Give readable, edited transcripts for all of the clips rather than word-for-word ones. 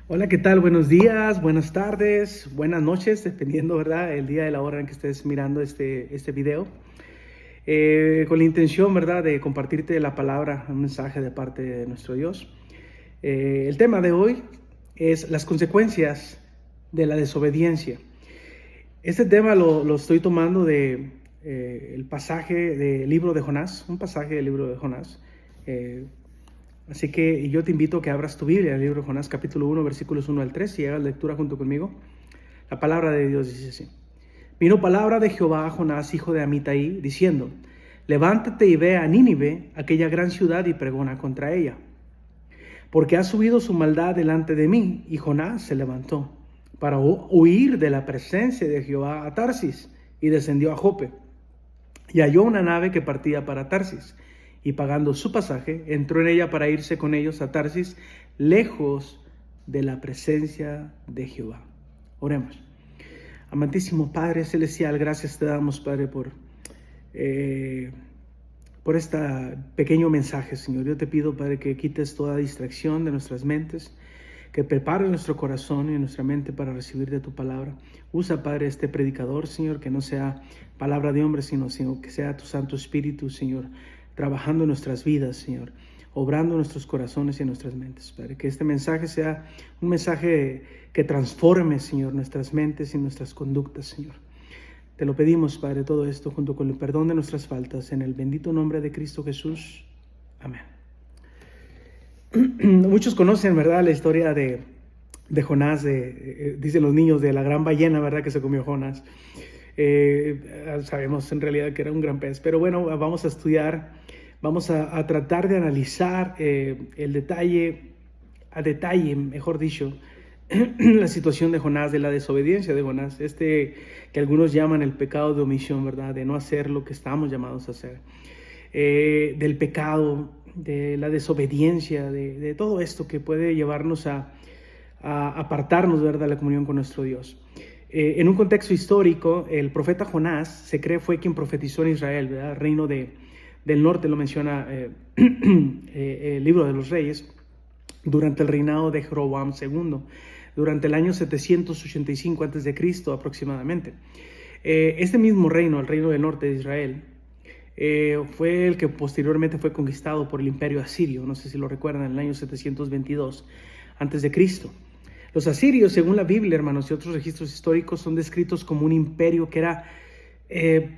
Hola, ¿qué tal? Buenos días, buenas tardes, buenas noches, dependiendo, ¿verdad? El día y la hora en que estés mirando este video. Con la intención, ¿verdad? De compartirte la palabra, un mensaje de parte de nuestro Dios. El tema de hoy es las consecuencias de la desobediencia. Este tema lo estoy tomando de el pasaje del libro de Jonás, un pasaje del libro de Jonás. Así que yo te invito a que abras tu Biblia, el libro de Jonás, capítulo 1, versículos 1 al 3, y hagas lectura junto conmigo. La palabra de Dios dice así: Vino palabra de Jehová a Jonás, hijo de Amitai, diciendo: Levántate y ve a Nínive, aquella gran ciudad, y pregona contra ella, porque ha subido su maldad delante de mí. Y Jonás se levantó para huir de la presencia de Jehová a Tarsis, y descendió a Jope, y halló una nave que partía para Tarsis, y pagando su pasaje, entró en ella para irse con ellos a Tarsis, lejos de la presencia de Jehová. Oremos. Amantísimo Padre Celestial, gracias te damos, Padre, por este pequeño mensaje, Señor. Yo te pido, Padre, que quites toda distracción de nuestras mentes, que prepares nuestro corazón y nuestra mente para recibir de tu palabra. Usa, Padre, este predicador, Señor, que no sea palabra de hombre, sino que sea tu Santo Espíritu, Señor, trabajando en nuestras vidas, Señor, obrando en nuestros corazones y en nuestras mentes, Padre. Que este mensaje sea un mensaje que transforme, Señor, nuestras mentes y nuestras conductas, Señor. Te lo pedimos, Padre, todo esto junto con el perdón de nuestras faltas, en el bendito nombre de Cristo Jesús. Amén. Muchos conocen, ¿verdad?, la historia de Jonás, dicen los niños, de la gran ballena, ¿verdad?, que se comió Jonás. Sabemos en realidad que era un gran pez, pero bueno, vamos a estudiar, vamos a tratar de analizar a detalle, mejor dicho, la situación de Jonás, de la desobediencia de Jonás, que algunos llaman el pecado de omisión, ¿verdad?, de no hacer lo que estamos llamados a hacer, del pecado, de la desobediencia, de todo esto que puede llevarnos a apartarnos, ¿verdad?, de la comunión con nuestro Dios. En un contexto histórico, el profeta Jonás se cree fue quien profetizó en Israel, ¿verdad?, el reino del norte, lo menciona el libro de los Reyes, durante el reinado de Jeroboam II, durante el año 785 a.C. aproximadamente. Este mismo reino, el reino del norte de Israel, fue el que posteriormente fue conquistado por el imperio asirio, no sé si lo recuerdan, en el año 722 a.C. Los asirios, según la Biblia, hermanos, y otros registros históricos, son descritos como un imperio que era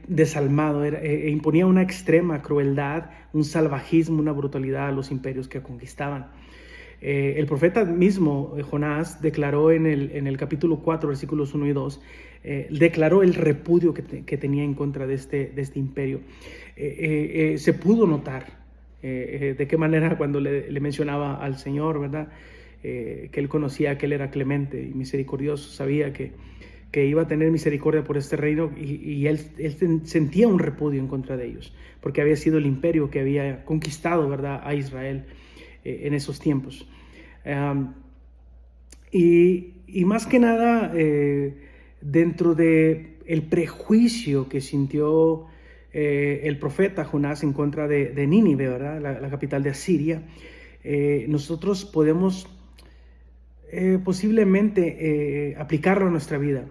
desalmado, imponía una extrema crueldad, un salvajismo, una brutalidad a los imperios que conquistaban. El profeta mismo, Jonás, declaró en el capítulo 4, versículos 1 y 2, declaró el repudio que tenía en contra de este imperio. Se pudo notar de qué manera cuando le mencionaba al Señor, ¿verdad?, que él conocía que él era clemente y misericordioso, sabía que iba a tener misericordia por este reino, y él sentía un repudio en contra de ellos, porque había sido el imperio que había conquistado, ¿verdad?, a Israel en esos tiempos. Y más que nada, dentro de el prejuicio que sintió el profeta Jonás en contra de Nínive, ¿verdad?, la capital de Asiria, nosotros podemos posiblemente aplicarlo a nuestra vida.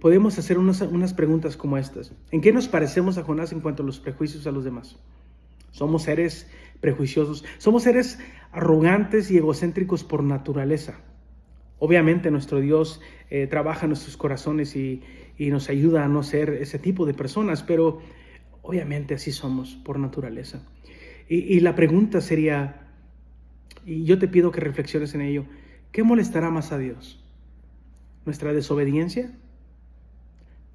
Podemos hacer unas preguntas como estas: ¿en qué nos parecemos a Jonás en cuanto a los prejuicios a los demás? ¿Somos seres prejuiciosos? ¿Somos seres arrogantes y egocéntricos por naturaleza? Obviamente nuestro Dios trabaja en nuestros corazones y nos ayuda a no ser ese tipo de personas, pero obviamente así somos por naturaleza. Y la pregunta sería, y yo te pido que reflexiones en ello: ¿qué molestará más a Dios? ¿Nuestra desobediencia?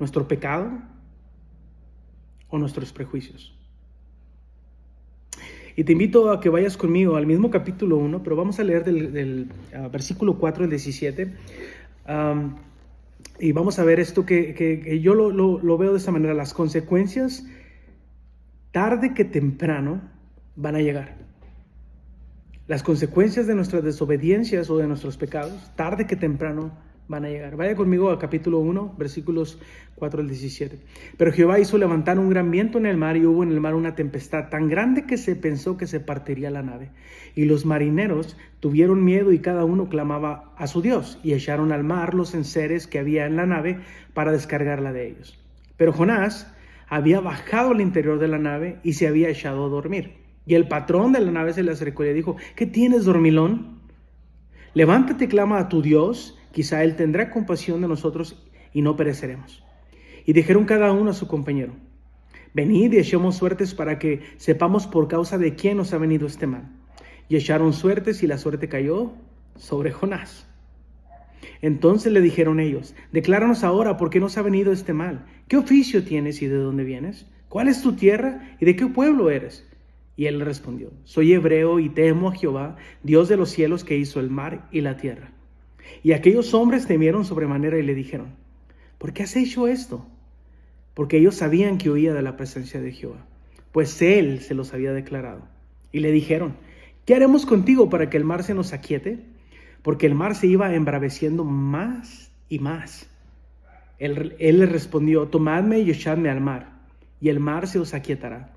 ¿Nuestro pecado? ¿O nuestros prejuicios? Y te invito a que vayas conmigo al mismo capítulo 1, pero vamos a leer del versículo 4 al 17. Y vamos a ver esto que yo lo veo de esta manera: las consecuencias, tarde que temprano, van a llegar. Las consecuencias de nuestras desobediencias o de nuestros pecados, tarde que temprano, van a llegar. Vaya conmigo a capítulo 1, versículos 4 al 17. Pero Jehová hizo levantar un gran viento en el mar, y hubo en el mar una tempestad tan grande que se pensó que se partiría la nave. Y los marineros tuvieron miedo, y cada uno clamaba a su Dios, y echaron al mar los enseres que había en la nave para descargarla de ellos. Pero Jonás había bajado al interior de la nave y se había echado a dormir. Y el patrón de la nave se le acercó y le dijo: ¿qué tienes, dormilón? Levántate, clama a tu Dios, quizá Él tendrá compasión de nosotros y no pereceremos. Y dijeron cada uno a su compañero: venid y echemos suertes para que sepamos por causa de quién nos ha venido este mal. Y echaron suertes, y la suerte cayó sobre Jonás. Entonces le dijeron ellos: decláranos ahora por qué nos ha venido este mal. ¿Qué oficio tienes y de dónde vienes? ¿Cuál es tu tierra y de qué pueblo eres? Y él respondió: soy hebreo y temo a Jehová, Dios de los cielos, que hizo el mar y la tierra. Y aquellos hombres temieron sobremanera y le dijeron: ¿por qué has hecho esto? Porque ellos sabían que huía de la presencia de Jehová, pues él se los había declarado. Y le dijeron: ¿qué haremos contigo para que el mar se nos aquiete? Porque el mar se iba embraveciendo más y más. Él les respondió: tomadme y echadme al mar, y el mar se os aquietará.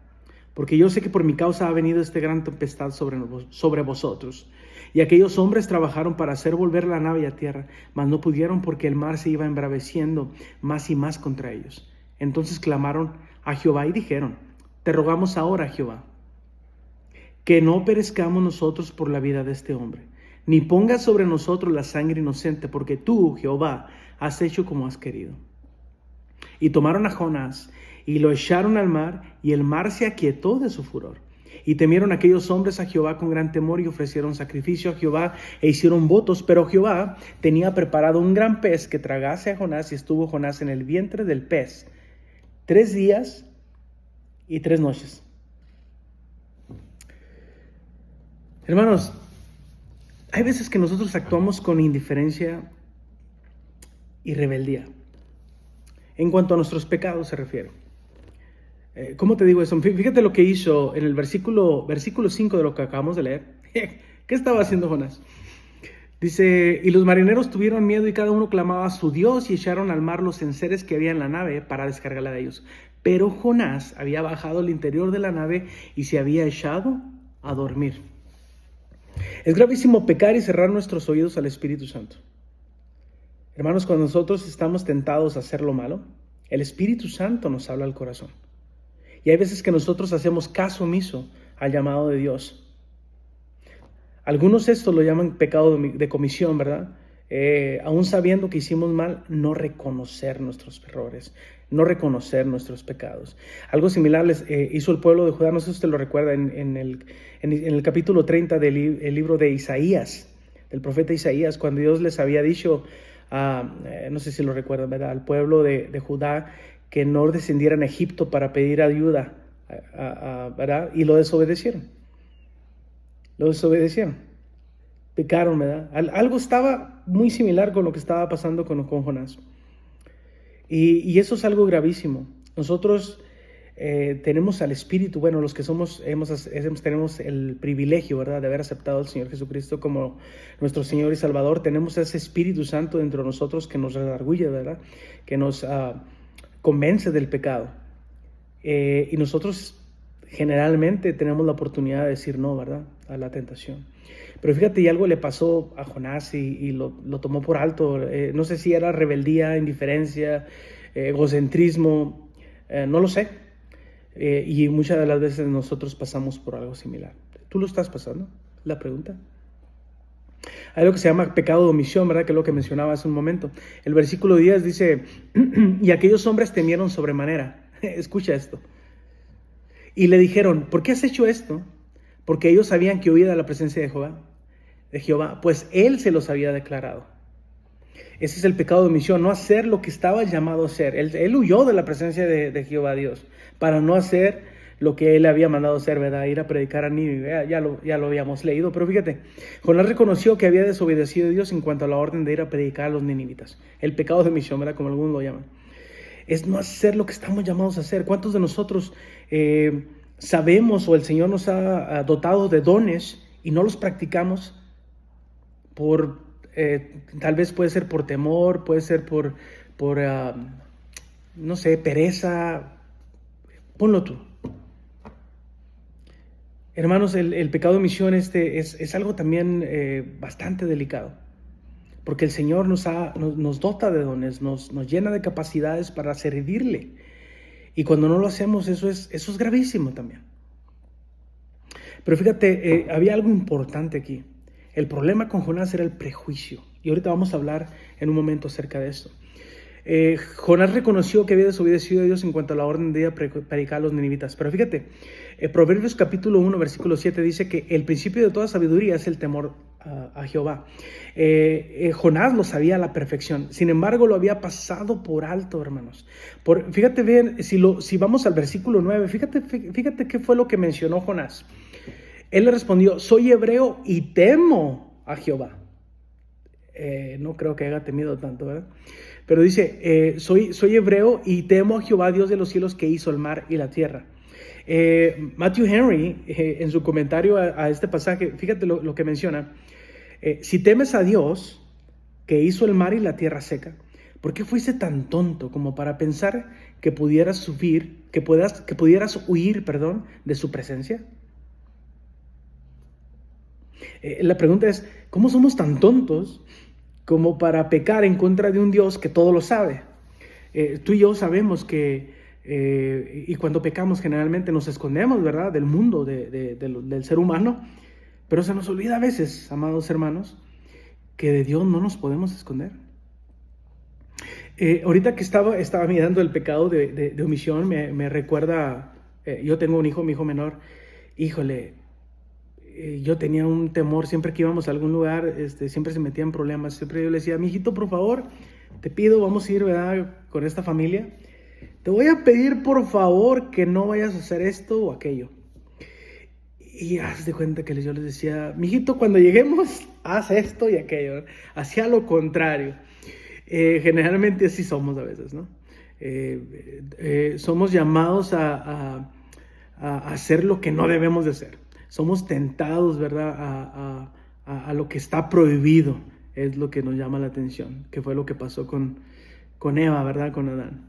Porque yo sé que por mi causa ha venido esta gran tempestad sobre vosotros. Y aquellos hombres trabajaron para hacer volver la nave a tierra, mas no pudieron, porque el mar se iba embraveciendo más y más contra ellos. Entonces clamaron a Jehová y dijeron: te rogamos ahora, Jehová, que no perezcamos nosotros por la vida de este hombre, ni pongas sobre nosotros la sangre inocente, porque tú, Jehová, has hecho como has querido. Y tomaron a Jonás y lo echaron al mar, y el mar se aquietó de su furor. Y temieron aquellos hombres a Jehová con gran temor, y ofrecieron sacrificio a Jehová e hicieron votos. Pero Jehová tenía preparado un gran pez que tragase a Jonás, y estuvo Jonás en el vientre del pez 3 días y 3 noches. Hermanos, hay veces que nosotros actuamos con indiferencia y rebeldía en cuanto a nuestros pecados se refiere. ¿Cómo te digo eso? Fíjate lo que hizo en el versículo 5 de lo que acabamos de leer. ¿Qué estaba haciendo Jonás? Dice: y los marineros tuvieron miedo, y cada uno clamaba a su Dios, y echaron al mar los enseres que había en la nave para descargarla de ellos. Pero Jonás había bajado al interior de la nave y se había echado a dormir. Es gravísimo pecar y cerrar nuestros oídos al Espíritu Santo. Hermanos, cuando nosotros estamos tentados a hacer lo malo, el Espíritu Santo nos habla al corazón. Y hay veces que nosotros hacemos caso omiso al llamado de Dios. Algunos esto lo llaman pecado de comisión, ¿verdad? Aún sabiendo que hicimos mal, no reconocer nuestros errores, no reconocer nuestros pecados. Algo similar hizo el pueblo de Judá, no sé si usted lo recuerda, en el capítulo 30 del libro de Isaías, del profeta Isaías, cuando Dios les había dicho, no sé si lo recuerdan, ¿verdad?, al pueblo de Judá, que no descendieran a Egipto para pedir ayuda, ¿verdad? Y lo desobedecieron. Pecaron, ¿verdad? Algo estaba muy similar con lo que estaba pasando con Jonás. Y eso es algo gravísimo. Nosotros tenemos al Espíritu, bueno, los que tenemos el privilegio, ¿verdad?, de haber aceptado al Señor Jesucristo como nuestro Señor y Salvador. Tenemos ese Espíritu Santo dentro de nosotros que nos redarguye, ¿verdad?, que nos convence del pecado. Y nosotros generalmente tenemos la oportunidad de decir no, ¿verdad?, a la tentación. Pero fíjate, y algo le pasó a Jonás y lo tomó por alto. No sé si era rebeldía, indiferencia, egocentrismo, no lo sé. Y muchas de las veces nosotros pasamos por algo similar. ¿Tú lo estás pasando? La pregunta. Hay lo que se llama pecado de omisión, ¿verdad?, que es lo que mencionaba hace un momento. El versículo 10 dice: y aquellos hombres temieron sobremanera. Escucha esto. Y le dijeron: ¿por qué has hecho esto? Porque ellos sabían que huía de la presencia de Jehová, pues él se los había declarado. Ese es el pecado de omisión, no hacer lo que estaba llamado a hacer. Él huyó de la presencia de Jehová Dios para no hacer lo que él había mandado hacer, ¿verdad?, ir a predicar a Nínive. Ya lo habíamos leído, pero fíjate, Jonás reconoció que había desobedecido a Dios en cuanto a la orden de ir a predicar a los ninivitas. El pecado de omisión, ¿verdad?, como algunos lo llaman. Es no hacer lo que estamos llamados a hacer. ¿Cuántos de nosotros sabemos, o el Señor nos ha dotado de dones y no los practicamos por Tal vez puede ser por temor, puede ser por no sé, pereza. Ponlo tú. Hermanos, el pecado de omisión es algo también bastante delicado, porque el Señor nos dota de dones, nos llena de capacidades para servirle, y cuando no lo hacemos, eso es gravísimo también. Pero fíjate, había algo importante aquí. El problema con Jonás era el prejuicio, y ahorita vamos a hablar en un momento acerca de esto. Jonás reconoció que había desobedecido a Dios en cuanto a la orden de predicar a los ninivitas. Pero fíjate, Proverbios capítulo 1, versículo 7 dice que el principio de toda sabiduría es el temor a Jehová. Jonás lo sabía a la perfección, sin embargo lo había pasado por alto, hermanos. Fíjate bien, si vamos al versículo 9, fíjate qué fue lo que mencionó Jonás. Él le respondió: soy hebreo y temo a Jehová. No creo que haya temido tanto, ¿verdad? Pero dice, soy hebreo y temo a Jehová, Dios de los cielos, que hizo el mar y la tierra. Matthew Henry, en su comentario a este pasaje, fíjate lo que menciona. Si temes a Dios, que hizo el mar y la tierra seca, ¿por qué fuiste tan tonto como para pensar que pudieras huir, de su presencia? La pregunta es, ¿cómo somos tan tontos como para pecar en contra de un Dios que todo lo sabe? Tú y yo sabemos que, y cuando pecamos generalmente nos escondemos, ¿verdad?, del mundo, del ser humano, pero se nos olvida a veces, amados hermanos, que de Dios no nos podemos esconder. Ahorita que estaba mirando el pecado de omisión, me recuerda, yo tengo un hijo, mi hijo menor, híjole, yo tenía un temor siempre que íbamos a algún lugar, siempre se metía en problemas. Siempre yo le decía: mijito, por favor, te pido, vamos a ir, ¿verdad?, con esta familia. Te voy a pedir, por favor, que no vayas a hacer esto o aquello. Y haz de cuenta que yo les decía: mijito, cuando lleguemos, haz esto y aquello. Hacía lo contrario. Generalmente así somos a veces, ¿no? Somos llamados a hacer lo que no debemos de hacer. Somos tentados, ¿verdad?, a lo que está prohibido. Es lo que nos llama la atención, que fue lo que pasó con Eva, ¿verdad?, con Adán.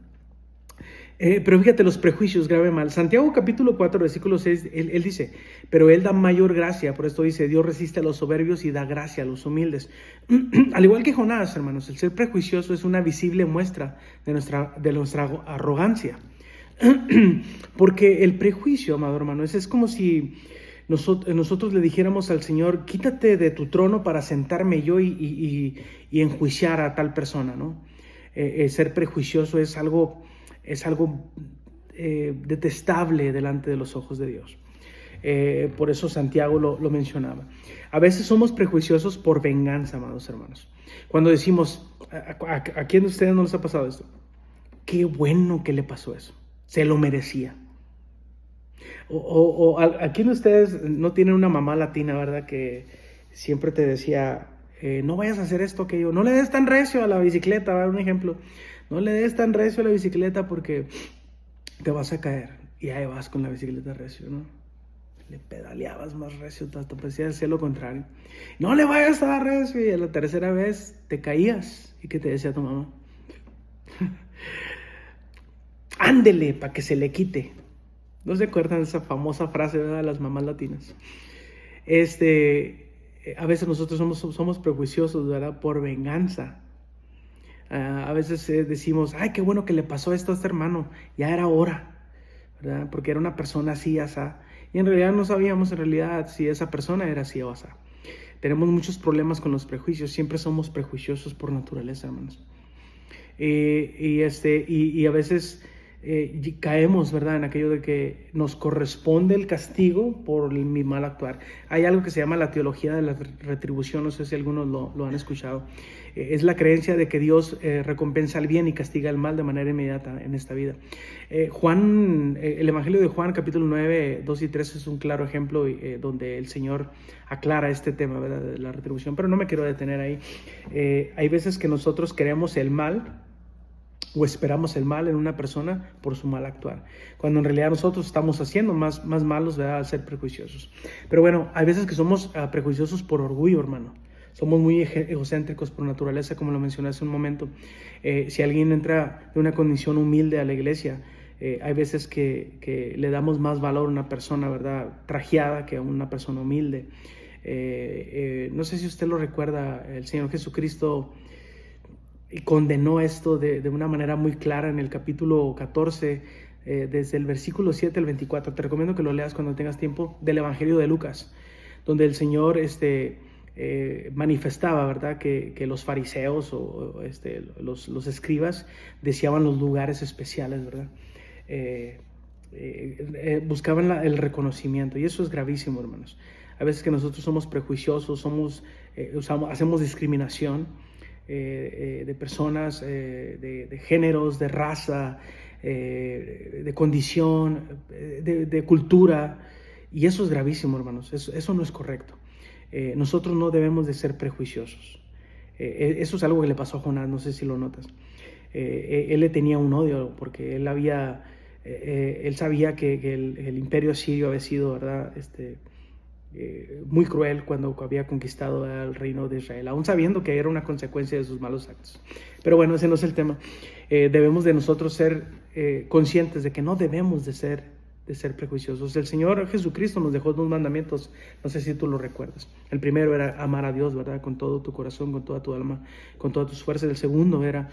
Pero fíjate los prejuicios, grave mal. Santiago capítulo 4, versículo 6, él dice: pero Él da mayor gracia. Por esto dice: Dios resiste a los soberbios y da gracia a los humildes. Al igual que Jonás, hermanos, el ser prejuicioso es una visible muestra de nuestra arrogancia. Porque el prejuicio, amado hermano, es como si nosotros le dijéramos al Señor: quítate de tu trono para sentarme yo y enjuiciar a tal persona, ¿no? Ser prejuicioso es algo detestable delante de los ojos de Dios. Por eso Santiago lo mencionaba. A veces somos prejuiciosos por venganza, amados hermanos. Cuando decimos: ¿a quién de ustedes no les ha pasado esto? Qué bueno que le pasó eso, se lo merecía. O ¿a quién de ustedes no tienen una mamá latina, verdad, que siempre te decía: no vayas a hacer esto, aquello, no le des tan recio a la bicicleta? ¿Verdad? Un ejemplo: no le des tan recio a la bicicleta porque te vas a caer. Y ahí vas con la bicicleta recio, ¿no? Le pedaleabas más recio, hasta parecía hacer lo contrario. No le vayas a dar recio, y a la tercera vez te caías. ¿Y qué te decía tu mamá? Ándele para que se le quite. ¿No se acuerdan de esa famosa frase, ¿verdad?, de las mamás latinas? A veces nosotros somos prejuiciosos, ¿verdad?, por venganza. A veces decimos: ay, qué bueno que le pasó esto a este hermano, ya era hora, ¿verdad?, porque era una persona así, asá. Y en realidad no sabíamos si esa persona era así o asá. Tenemos muchos problemas con los prejuicios. Siempre somos prejuiciosos por naturaleza, hermanos. Y a veces caemos, ¿verdad?, en aquello de que nos corresponde el castigo por mi mal actuar. Hay algo que se llama la teología de la retribución, no sé si algunos lo han escuchado. Es la creencia de que Dios recompensa el bien y castiga el mal de manera inmediata en esta vida. El Evangelio de Juan, capítulo 9, 2 y 3 es un claro ejemplo donde el Señor aclara este tema, ¿verdad?, de la retribución, pero no me quiero detener ahí. Hay veces que nosotros queremos el mal o esperamos el mal en una persona por su mal actuar, cuando en realidad nosotros estamos haciendo más malos, ¿verdad?, al ser prejuiciosos. Pero bueno, hay veces que somos prejuiciosos por orgullo, hermano. Somos muy egocéntricos por naturaleza, como lo mencioné hace un momento. Si alguien entra de una condición humilde a la iglesia, hay veces que le damos más valor a una persona, ¿verdad?, trajeada que a una persona humilde. No sé si usted lo recuerda, el Señor Jesucristo condenó esto de una manera muy clara en el capítulo 14, desde el versículo 7 al 24. Te recomiendo que lo leas cuando tengas tiempo, del Evangelio de Lucas, donde el Señor manifestaba, ¿verdad?, que los fariseos o los escribas deseaban los lugares especiales, ¿verdad? Buscaban el reconocimiento, y eso es gravísimo, hermanos. A veces que nosotros somos prejuiciosos, hacemos discriminación de personas, de géneros, de raza, de condición, de cultura, y eso es gravísimo, hermanos. Eso no es correcto. Nosotros no debemos de ser prejuiciosos. Eso es algo que le pasó a Jonás, no sé si lo notas. Él le tenía un odio porque él sabía que el imperio asirio había sido, ¿verdad?, muy cruel cuando había conquistado el reino de Israel, aún sabiendo que era una consecuencia de sus malos actos. Pero bueno, ese no es el tema. Debemos de nosotros ser conscientes de que no debemos de ser prejuiciosos. El Señor Jesucristo nos dejó 2 mandamientos, no sé si tú lo recuerdas. El primero era amar a Dios, ¿verdad?, con todo tu corazón, con toda tu alma, con todas tus fuerzas. El segundo era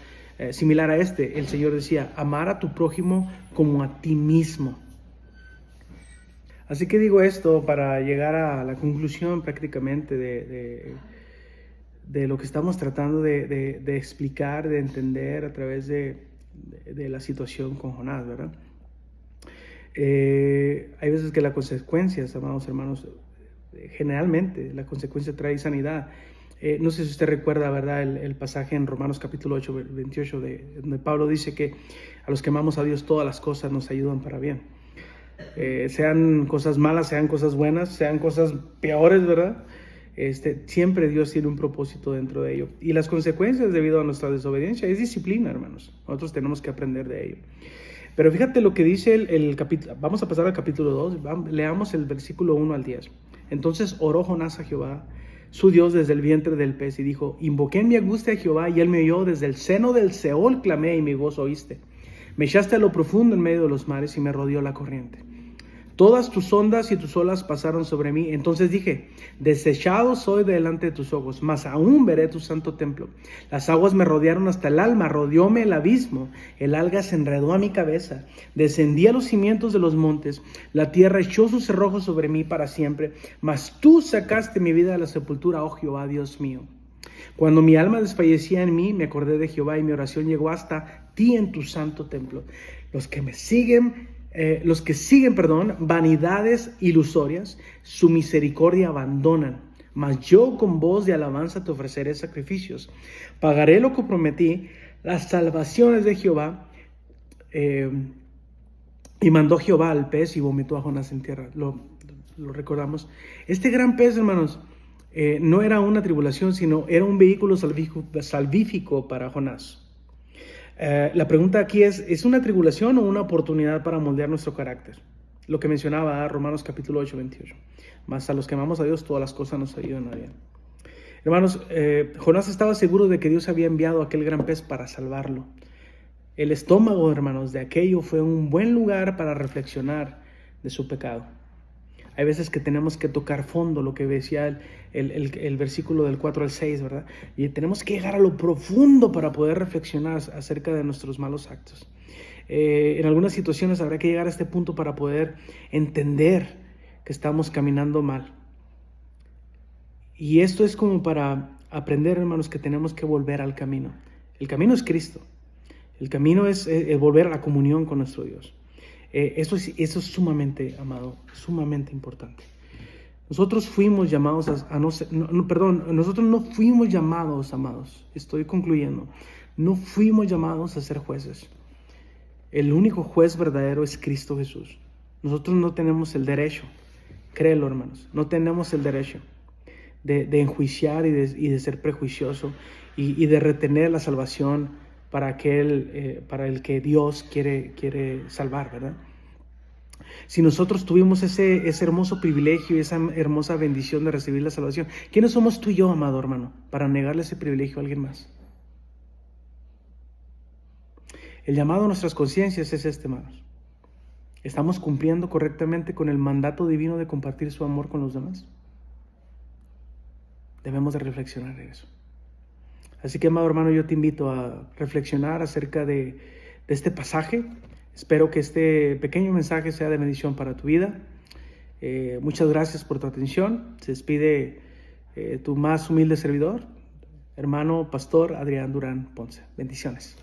similar a el Señor decía, amar a tu prójimo como a ti mismo. Así que digo esto para llegar a la conclusión prácticamente de lo que estamos tratando de explicar, de entender a través de la situación con Jonás, ¿verdad? Hay veces que las consecuencias, amados hermanos, generalmente la consecuencia trae sanidad. No sé si usted recuerda, ¿verdad?, el pasaje en Romanos capítulo 8, 28, donde Pablo dice que a los que amamos a Dios todas las cosas nos ayudan para bien. Sean cosas malas, sean cosas buenas, sean cosas peores, ¿verdad? Siempre Dios tiene un propósito dentro de ello. Y las consecuencias debido a nuestra desobediencia es disciplina, hermanos. Nosotros tenemos que aprender de ello. Pero fíjate lo que dice el capítulo. Vamos a pasar al capítulo 2. Leamos el versículo 1 al 10. Entonces oró Jonás a Jehová, su Dios, desde el vientre del pez, y dijo: invoqué en mi angustia a Jehová, y él me oyó. Desde el seno del Seol clamé, y mi voz oíste. Me echaste a lo profundo en medio de los mares, y me rodeó la corriente. Todas tus ondas y tus olas pasaron sobre mí. Entonces dije: desechado soy delante de tus ojos, mas aún veré tu santo templo. Las aguas me rodearon hasta el alma, rodeóme el abismo. El alga se enredó a mi cabeza. Descendí a los cimientos de los montes. La tierra echó sus cerrojos sobre mí para siempre. Mas tú sacaste mi vida de la sepultura, oh Jehová, Dios mío. Cuando mi alma desfallecía en mí, me acordé de Jehová, y mi oración llegó hasta ti en tu santo templo. Los que siguen, vanidades ilusorias, su misericordia abandonan. Mas yo con voz de alabanza te ofreceré sacrificios. Pagaré lo que prometí, las salvaciones de Jehová. Y mandó Jehová al pez, y vomitó a Jonás en tierra. Lo recordamos. Este gran pez, hermanos, no era una tribulación, sino era un vehículo salvífico para Jonás. La pregunta aquí es una tribulación o una oportunidad para moldear nuestro carácter? Lo que mencionaba Romanos capítulo 8, 28. Mas a los que amamos a Dios, todas las cosas nos ayudan a bien. Hermanos, Jonás estaba seguro de que Dios había enviado a aquel gran pez para salvarlo. El estómago, hermanos, de aquello fue un buen lugar para reflexionar de su pecado. Hay veces que tenemos que tocar fondo, lo que decía el versículo del 4 al 6, ¿verdad? Y tenemos que llegar a lo profundo para poder reflexionar acerca de nuestros malos actos. En algunas situaciones habrá que llegar a este punto para poder entender que estamos caminando mal. Y esto es como para aprender, hermanos, que tenemos que volver al camino. El camino es Cristo. El camino es volver a la comunión con nuestro Dios. Eso es sumamente, amado, sumamente importante. Nosotros fuimos llamados nosotros no fuimos llamados, amados, estoy concluyendo, no fuimos llamados a ser jueces. El único juez verdadero es Cristo Jesús. Nosotros no tenemos el derecho, créelo, hermanos, no tenemos el derecho de enjuiciar y de ser prejuicioso y de retener la salvación para el que Dios quiere salvar, ¿verdad? Si nosotros tuvimos ese hermoso privilegio y esa hermosa bendición de recibir la salvación, ¿quiénes somos tú y yo, amado hermano, para negarle ese privilegio a alguien más? El llamado a nuestras conciencias es este, hermanos. ¿Estamos cumpliendo correctamente con el mandato divino de compartir su amor con los demás? Debemos de reflexionar en eso. Así que, amado hermano, yo te invito a reflexionar acerca de este pasaje. Espero que este pequeño mensaje sea de bendición para tu vida. Muchas gracias por tu atención. Se despide tu más humilde servidor, hermano pastor Adrián Durán Ponce. Bendiciones.